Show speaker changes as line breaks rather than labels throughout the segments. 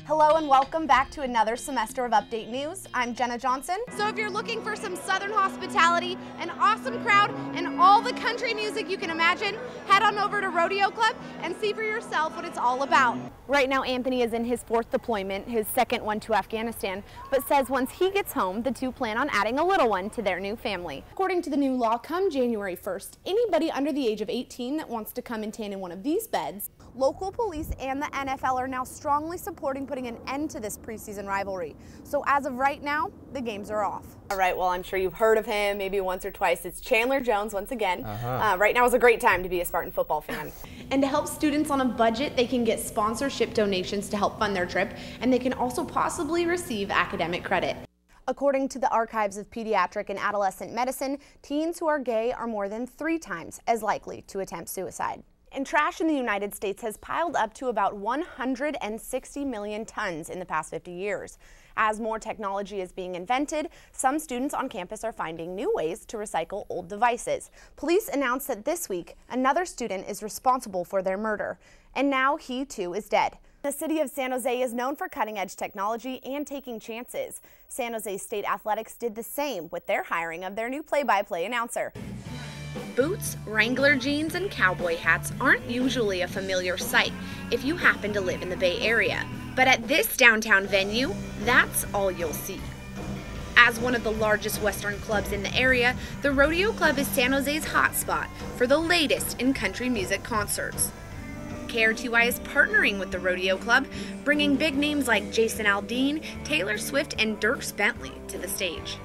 Hello and welcome back to another semester of Update News. I'm Jenna Johnson. So if you're looking for some Southern hospitality, an awesome crowd, and all the country music you can imagine, head on over to Rodeo Club and see for yourself what it's all about. Right now, Anthony is in his 4th deployment, his 2nd one to Afghanistan, but says once he gets home, the two plan on adding a little one to their new family. According to the new law, come January 1st, anybody under the age of 18 that wants to come and tan in one of these beds, local police and the NFL are now strongly supporting putting an end to this preseason rivalry. So as of right now, the games are off. All right, well, I'm sure you've heard of him maybe once or twice. It's Chandler Jones once again. Right now is a great time to be a Spartan football fan. And to help students on a budget, they can get sponsorship donations to help fund their trip, and they can also possibly receive academic credit. According to the Archives of Pediatric and Adolescent Medicine, teens who are gay are more than 3 times as likely to attempt suicide. And trash in the United States has piled up to about 160 million tons in the past 50 years. As more technology is being invented, some students on campus are finding new ways to recycle old devices. Police announced that this week, another student is responsible for their murder, and now he too is dead. The city of San Jose is known for cutting-edge technology and taking chances. San Jose State Athletics did the same with their hiring of their new play-by-play announcer. Boots, Wrangler jeans, and cowboy hats aren't usually a familiar sight if you happen to live in the Bay Area. But at this downtown venue, that's all you'll see. As one of the largest Western clubs in the area, the Rodeo Club is San Jose's hotspot for the latest in country music concerts. KRTY is partnering with the Rodeo Club, bringing big names like Jason Aldean, Taylor Swift, and Dierks Bentley to the stage.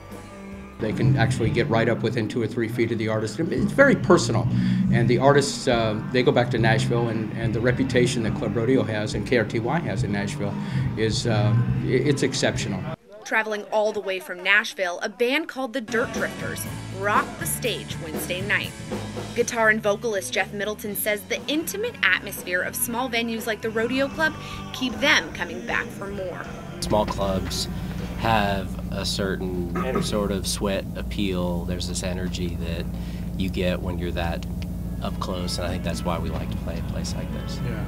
They can actually get right up within 2 or 3 feet of the artist. It's very personal. And the artists, they go back to Nashville, and the reputation that Club Rodeo has and KRTY has in Nashville is it's exceptional.
Traveling all the way from Nashville, a band called the Dirt Drifters rocked the stage Wednesday night. Guitar and vocalist Jeff Middleton says the intimate atmosphere of small venues like the Rodeo Club keep them coming back for more.
Small clubs have a certain sort of sweat appeal. There's this energy that you get when you're that up close, and I think that's why we like to play a place like this.
Yeah.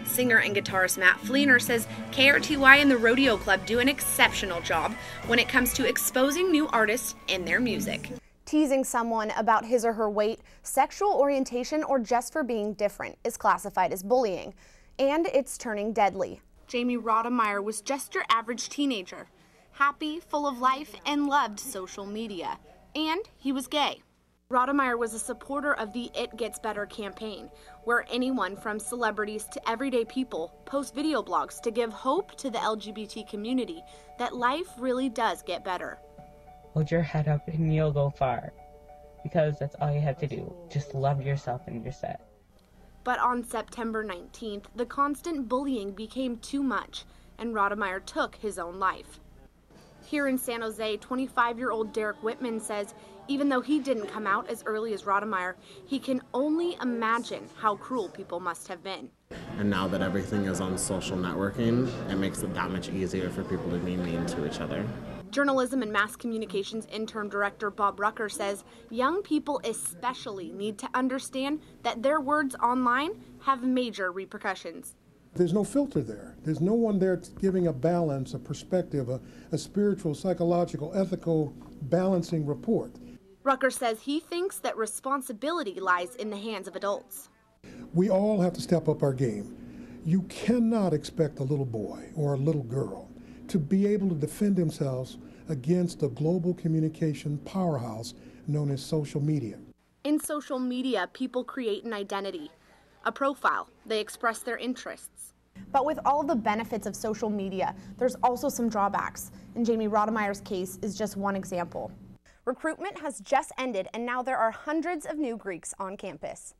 Singer and guitarist Matt Fleener says KRTY and the Rodeo Club do an exceptional job when it comes to exposing new artists and their music. Teasing someone about his or her weight, sexual orientation, or just for being different is classified as bullying, and it's turning deadly. Jamie Rodemeyer was just your average teenager. Happy, full of life, and loved social media. And he was gay. Rodemeyer was a supporter of the It Gets Better campaign, where anyone from celebrities to everyday people post video blogs to give hope to the LGBT community that life really does get better.
Hold your head up and you'll go far, because that's all you have to do. Just love yourself and you're set.
But on September 19th, the constant bullying became too much, and Rodemeyer took his own life. Here in San Jose, 25-year-old Derek Whitman says even though he didn't come out as early as Rodemeyer, he can only imagine how cruel people must have been.
And now that everything is on social networking, it makes it that much easier for people to be mean to each other.
Journalism and Mass Communications Interim Director Bob Rucker says young people especially need to understand that their words online have major repercussions.
There's no filter there. There's no one there giving a balance, a perspective, a spiritual, psychological, ethical balancing report.
Rucker says he thinks that responsibility lies in the hands of adults.
We all have to step up our game. You cannot expect a little boy or a little girl to be able to defend themselves against the global communication powerhouse known as social media.
In social media, people create an identity, a profile. They express their interests. But with all the benefits of social media, there's also some drawbacks, and Jamie Rodemeyer's case is just one example. Recruitment has just ended, and now there are hundreds of new Greeks on campus.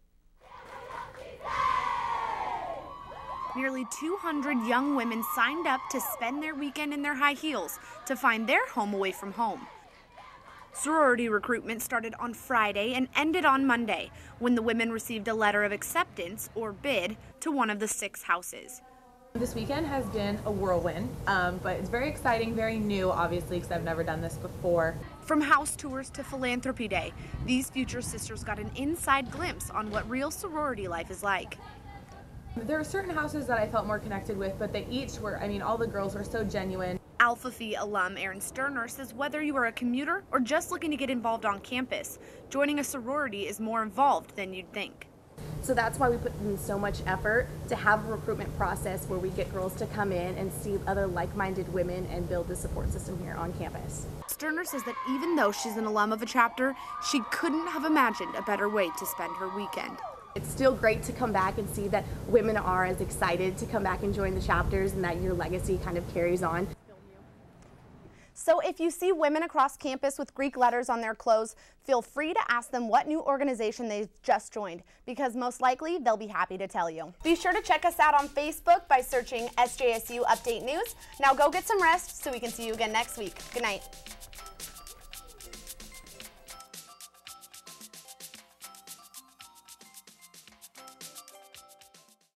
Nearly 200 young women signed up to spend their weekend in their high heels to find their home away from home. Sorority recruitment started on Friday and ended on Monday, when the women received a letter of acceptance, or bid, to one of the 6 houses.
This weekend has been a whirlwind, but it's very exciting, very new, obviously, because I've never done this before.
From house tours to philanthropy day, these future sisters got an inside glimpse on what real sorority life is like.
There are certain houses that I felt more connected with, but they each were, I mean, all the girls were so genuine.
Alpha Phi alum Aaron Sterner says whether you are a commuter or just looking to get involved on campus, joining a sorority is more involved than you'd think.
So that's why we put in so much effort to have a recruitment process where we get girls to come in and see other like-minded women and build the support system here on campus.
Sterner says that even though she's an alum of a chapter, she couldn't have imagined a better way to spend her weekend.
It's still great to come back and see that women are as excited to come back and join the chapters and that your legacy kind of carries on.
So if you see women across campus with Greek letters on their clothes, feel free to ask them what new organization they've just joined, because most likely they'll be happy to tell you. Be sure to check us out on Facebook by searching SJSU Update News. Now go get some rest so we can see you again next week. Good night.